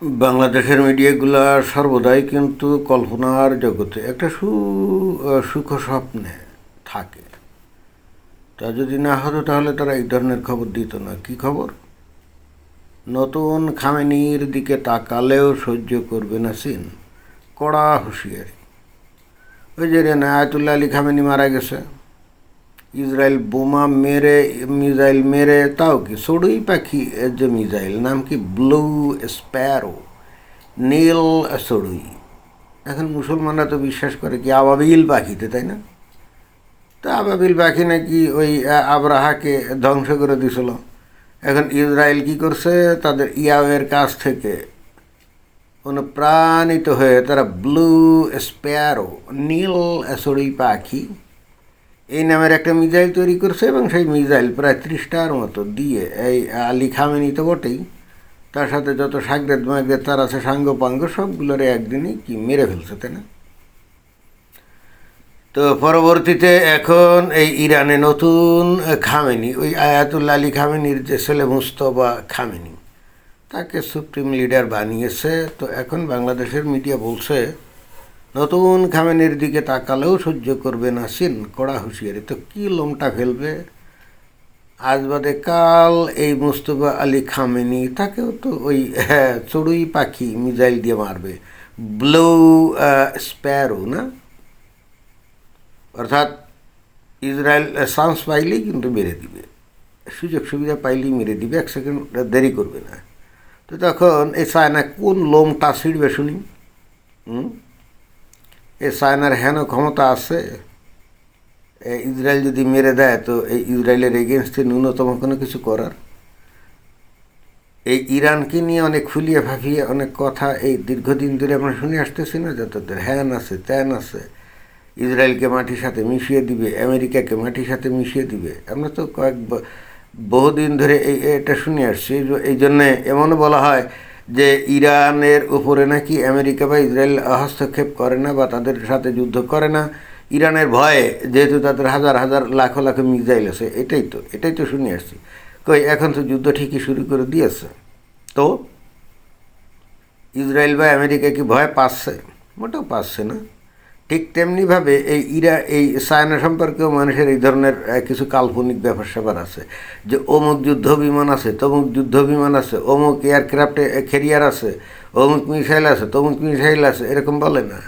বাংলাদেশের মিডিয়াগুলা সর্বদাই কিন্তু কল্পনার জগতে একটা সুখ স্বপ্নে থাকে। তা যদি না হতো তাহলে তারা এই ধরনের খবর দিত না। কি খবর? নতুন খামেনির দিকে তাকালেও সহ্য করবে না চীন, কড়া হুঁশিয়ারি। ওই যে আয়াতুল্লাহ আলী খামেনি মারা গেছে, ইসরায়েল বোমা মেরে মিসাইল মেরে, তাও কি চড়ুই পাখি যে মিসাইল, নাম কি ব্লু স্প্যারো, নীল চড়ুই। এখন মুসলমানরা তো বিশ্বাস করে কি আবাবিল পাখিতে, তাই না? তা আবাবিল পাখি নাকি ওই আবরাহাকে ধ্বংস করে দিছিল। এখন ইসরায়েল কি করছে, তাদের ইয়াওয়ের কাছ থেকে অনুপ্রাণিত হয়ে তারা ব্লু স্প্যারো, নীল চড়ুই পাখি এই নামের একটা মিসাইল তৈরি করছে, এবং সেই মিসাইল প্রায় 30টার মতো দিয়ে এই আলী খামেনি তো বটেই, তার সাথে যত সাগরেদ মাগরেদ তার আছে সাঙ্গপাঙ্গ, সবগুলোরে একদিনই কি মেরে ফেলছে, তাই না? তো পরবর্তীতে এখন এই ইরানে নতুন খামেনি, ওই আয়াতুল্লাহ আলী খামেনির যে ছেলে মুস্তফা খামেনি, তাকে সুপ্রিম লিডার বানিয়েছে। তো এখন বাংলাদেশের মিডিয়া বলছে নতুন খামেনির দিকে তাকালেও সহ্য করবে না চীন, কড়া হুঁশিয়ারি। তো কী লোমটা ফেলবে আজ বাদে কাল এই মুস্তফা আলী খামেনি, তাকেও তো ওই চড়ুই পাখি মিসাইল দিয়ে মারবে, ব্লু স্প্যারো না? অর্থাৎ ইসরায়েল চান্স পাইলেই কিন্তু মেরে দিবে, সুযোগ সুবিধা পাইলেই মেরে দিবে, এক সেকেন্ড দেরি করবে না। তো তখন এই চায়না কোন লোমটা ছিঁড়বে শুনি? এই চায়নার হেন ক্ষমতা আছে, ইসরায়েল যদি মেরে দেয় তো এই ইসরায়েলের এগেনস্টে ন্যূনতম কোনো কিছু করার? এই ইরানকে নিয়ে অনেক ফুলিয়ে ফাঁপিয়ে অনেক কথা এই দীর্ঘদিন ধরে আমরা শুনে আসতেছি না, যে তাদের হ্যান আছে ত্যান আছে, ইসরায়েলকে মাটির সাথে মিশিয়ে দিবে, আমেরিকাকে মাটির সাথে মিশিয়ে দিবে। আমরা তো বহুদিন ধরে এটা শুনে আসছি। এই জন্যে এমনও বলা হয় যে ইরানের উপরে নাকি আমেরিকা বা ইসরায়েল হস্তক্ষেপ করে না বা তাদের সাথে যুদ্ধ করে না ইরানের ভয়ে, যেহেতু তাদের হাজার হাজার লাখ লাখ মিসাইল আছে। এটাই তো শুনে আসছি। কই এখন তো যুদ্ধ ঠিকই শুরু করে দিয়েছে। তো ইসরায়েল বা আমেরিকা কি ভয় পাচ্ছে? মোটেও পাচ্ছে না। ঠিক তেমনিভাবে এই চায়না সম্পর্কেও মানুষের এই ধরনের কিছু কাল্পনিক ব্যাপার স্যাপার আছে, যে অমুক যুদ্ধ বিমান আছে, তমুক যুদ্ধ বিমান আছে, অমুক এয়ারক্রাফটে ক্যারিয়ার আছে, অমুক মিসাইল আছে, তমুক মিসাইল আছে, এরকম বলে না।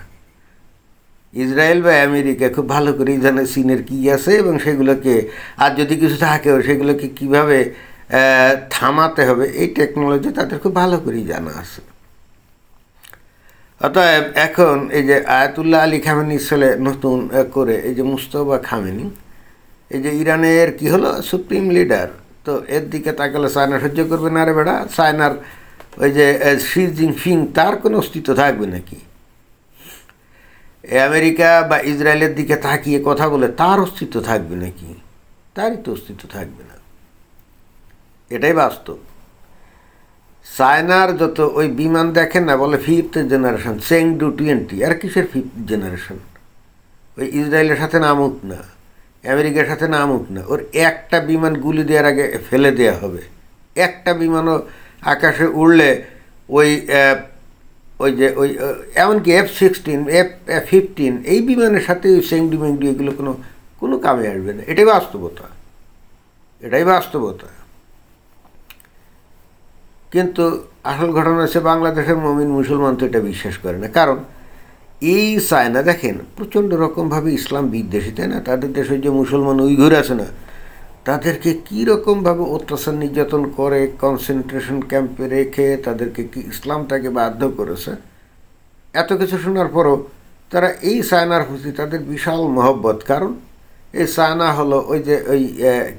ইসরায়েল বা আমেরিকা খুব ভালো করেই জানে চীনের কী আছে, এবং সেগুলোকে আর যদি কিছু থাকেও সেগুলোকে কীভাবে থামাতে হবে, এই টেকনোলজি তাদের খুব ভালো করেই জানা আছে। অতএব এখন এই যে আয়াতুল্লাহ আলী খামেনির ছেলে নতুন করে এই যে মুস্তফা খামেনি, এই যে ইরানের কি হলো সুপ্রিম লিডার, তো এর দিকে তাকালে চায়না সহ্য করবে না রে বেড়া। চায়নার ওই যে শি জিনপিং, তার কোনো অস্তিত্ব থাকবে নাকি? আমেরিকা বা ইসরায়েলের দিকে তাকিয়ে কথা বলে তার অস্তিত্ব থাকবে নাকি? তারই তো অস্তিত্ব থাকবে না। এটাই বাস্তব। চায়নার যত ওই বিমান দেখেন না, বলে 5th জেনারেশন চেংডু 20, আর কিসের 5th জেনারেশন? ওই ইসরায়েলের সাথে নামুক না, আমেরিকার সাথে নামুক না, ওর একটা বিমান গুলি দেওয়ার আগে ফেলে দেওয়া হবে। একটা বিমানও আকাশে উড়লে ওই ওই এমনকি F-16, F-15 এই বিমানের সাথে ওই চেংডু মেংডু এগুলো কোনো কামে আসবে না। এটাই বাস্তবতা। কিন্তু আসল ঘটনা হচ্ছে বাংলাদেশের মুমিন মুসলমান তো এটা বিশ্বাস করে না। কারণ এই চায়না দেখেন প্রচণ্ড রকমভাবে ইসলাম বিদ্বেষী, তাই না? তাদের দেশে যে মুসলমান উইঘুর আছে না, তাদেরকে কীরকমভাবে অত্যাচার নির্যাতন করে, কনসেন্ট্রেশন ক্যাম্পে রেখে তাদেরকে কি ইসলামটাকে বাধ্য করেছে। এত কিছু শোনার পরও তারা এই চায়নার প্রতি তাদের বিশাল মহব্বত। কারণ এই চায়না হলো ওই যে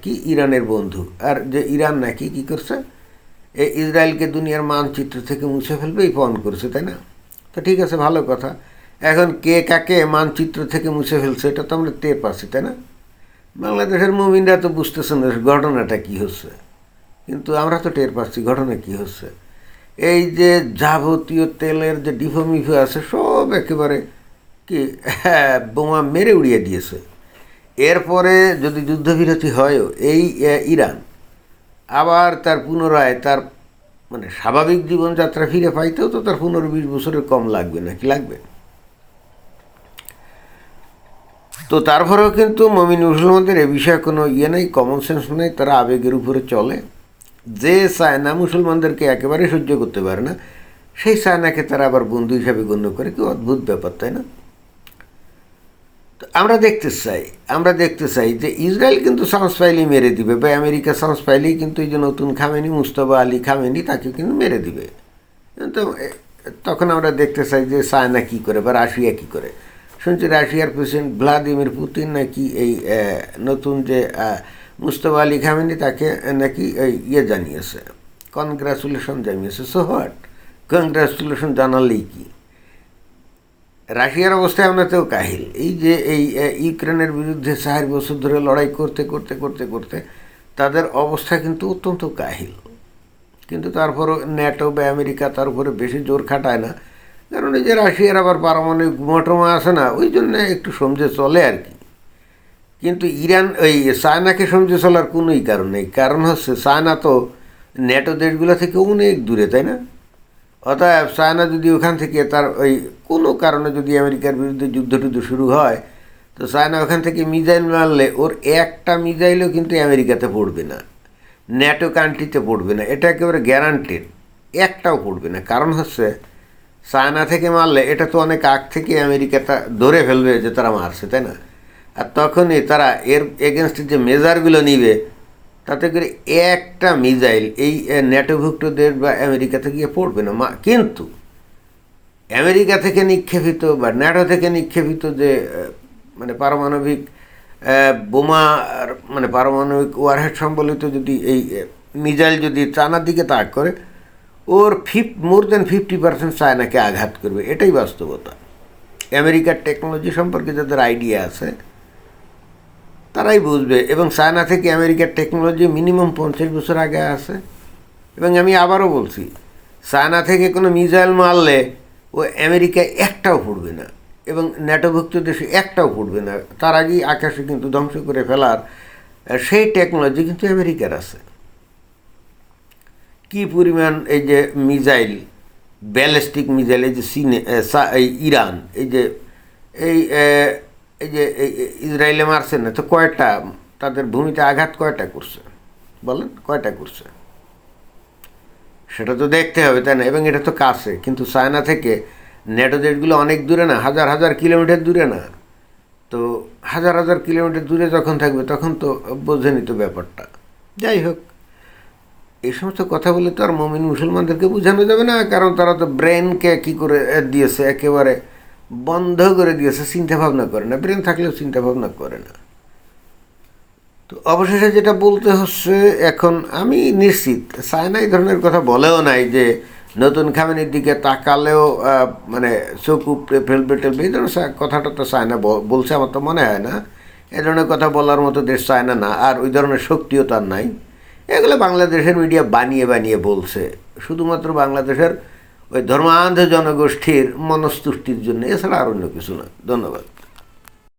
কি ইরানের বন্ধু, আর যে ইরান নাকি কী করছে, এই ইসরায়েলকে দুনিয়ার মানচিত্র থেকে মুছে ফেলবে এই পণ করেছে, তাই না? তো ঠিক আছে, ভালো কথা। এখন কে কাকে মানচিত্র থেকে মুছে ফেলছে এটা তো আমরা টের পাচ্ছি, তাই না? বাংলাদেশের মুমিনরা তো বুঝতেছে না ঘটনাটা কী হচ্ছে, কিন্তু আমরা তো টের পাচ্ছি ঘটনা কী হচ্ছে। এই যে যাবতীয় তেলের যে ডিফো মিফো আছে সব একেবারে কি বোমা মেরে উড়িয়ে দিয়েছে। এরপরে যদি যুদ্ধবিরতি হয়ও এই ইরান আবার তার পুনরায় তার মানে স্বাভাবিক জীবনযাত্রা ফিরে পাইতেও তো তার 15-20 বছরের কম লাগবে নাকি লাগবে। তো তারপরেও কিন্তু মমিন মুসলমানদের এ বিষয়ে কোনো নেই, কমন সেন্স নেই, তারা আবেগের উপরে চলে। যে চায়না মুসলমানদেরকে একেবারে সহ্য করতে পারে না, সেই চায়নাকে তারা আবার বন্ধু হিসাবে গণ্য করে। কি অদ্ভুত ব্যাপার, তাই না? তো আমরা দেখতে চাই যে ইসরায়েল কিন্তু চান্স পাইলেই মেরে দিবে, বা আমেরিকা চান্স পাইলেই কিন্তু এই যে নতুন খামেনি, মুস্তফা আলী খামেনি, তাকে কিন্তু মেরে দিবে। তো তখন আমরা দেখতে চাই যে চায়না কী করে বা রাশিয়া কী করে। শুনছি রাশিয়ার প্রেসিডেন্ট ভ্লাদিমির পুতিন নাকি এই নতুন যে মুস্তফা আলী খামেনি, তাকে নাকি জানিয়েছে, কনগ্রাচুলেশন জানিয়েছে। সো হোয়াট, কনগ্রাচুলেশন জানালেই কি? রাশিয়ার অবস্থায় আপনাতেও কাহিল। এই যে ইউক্রেনের বিরুদ্ধে 4 বছর ধরে লড়াই করতে করতে করতে করতে তাদের অবস্থা কিন্তু অত্যন্ত কাহিল। কিন্তু তারপরও ন্যাটো বা আমেরিকা তার উপরে বেশি জোর খাটায় না, কারণ এই যে রাশিয়ার আবার পারমাণবিক বোমাটোমা আছে না, ওই জন্য একটু সমঝে চলে আর কি। কিন্তু ইরান চায়নাকে সমঝে চলার কোনোই কারণ নেই। কারণ হচ্ছে চায়না তো ন্যাটো দেশগুলো থেকে অনেক দূরে, তাই না? অতএব চায়না যদি ওখান থেকে তার কোনো কারণে যদি আমেরিকার বিরুদ্ধে যুদ্ধ শুরু হয়, তো চায়না ওখান থেকে মিসাইল মারলে ওর একটা মিসাইলও কিন্তু আমেরিকাতে পড়বে না, ন্যাটো কান্ট্রিতে পড়বে না, এটা একেবারে গ্যারান্টেড। একটাও পড়বে না। কারণ হচ্ছে চায়না থেকে মারলে এটা তো অনেক আগ থেকে আমেরিকাটা ধরে ফেলবে যে তারা মারছে, তাই না? আর তখনই তারা এর এগেনস্টে যে মেজারগুলো নিবে, তাতে করে একটা মিসাইল এই ন্যাটোভুক্ত দেশ বা আমেরিকাতে গিয়ে পড়বে না। কিন্তু আমেরিকা থেকে নিক্ষেপিত বা ন্যাটো থেকে নিক্ষেপিত যে মানে পারমাণবিক বোমা, মানে পারমাণবিক ওয়ারহেড সম্বলিত যদি এই মিসাইল যদি চায়নার দিকে তাক করে, ওর মোর দেন 50% চায়নাকে আঘাত করবে। এটাই বাস্তবতা। আমেরিকার টেকনোলজি সম্পর্কে যাদের আইডিয়া আছে তারাই বুঝবে। এবং চায়না থেকে আমেরিকার টেকনোলজি মিনিমাম 50 বছর আগে আছে। এবং আমি আবারও বলছি, চায়না থেকে কোনো মিসাইল মারলে ও আমেরিকা একটাও পড়বে না, এবং ন্যাটোভুক্ত দেশে একটাও পড়বে না। তার আগেই আকাশে কিন্তু ধ্বংস করে ফেলার সেই টেকনোলজি কিন্তু আমেরিকার আছে। কি পরিমাণ এই যে মিসাইল, ব্যালিস্টিক মিসাইল, এই যে ইরান এই যে এই ইসরায়েলে মারছে না, তো কয়টা তাদের ভূমিতে আঘাত কয়টা করছে বলেন, কয়টা করছে? সেটা তো দেখতে হবে, তাই না? এবং এটা তো কাছে, কিন্তু চায়না থেকে ন্যাটো দেশগুলো অনেক দূরে না, হাজার হাজার কিলোমিটার দূরে না। তো হাজার হাজার কিলোমিটার দূরে যখন থাকবে তখন তো বোঝেনি তো ব্যাপারটা। যাই হোক, এই সমস্ত কথা বলে তো আর মুমিন মুসলমানদেরকে বোঝানো যাবে না, কারণ তারা তো ব্রেনকে কী করে দিয়েছে, একেবারে বন্ধ করে দিয়েছে, চিন্তা ভাবনা করে না। ব্রেন থাকলেও চিন্তা ভাবনা করে না। তো অবশেষে যেটা বলতে হচ্ছে, এখন আমি নিশ্চিত চায়না এই ধরনের কথা বলেও নাই যে নতুন খামেনির দিকে তাকালেও মানে চোখ উপড়ে ফেলবে টেলবে, এই ধরনের কথাটা তো চায়না বলছে, আমার তো মনে হয় না। এ ধরনের কথা বলার মতো দেশ চায়না না, আর ওই ধরনের শক্তিও তার নাই। এগুলো বাংলাদেশের মিডিয়া বানিয়ে বানিয়ে বলছে, শুধুমাত্র বাংলাদেশের ওই ধর্মান্ধ জনগোষ্ঠীর মনস্তুষ্টির জন্য, এছাড়া আর অন্য কিছু না। ধন্যবাদ।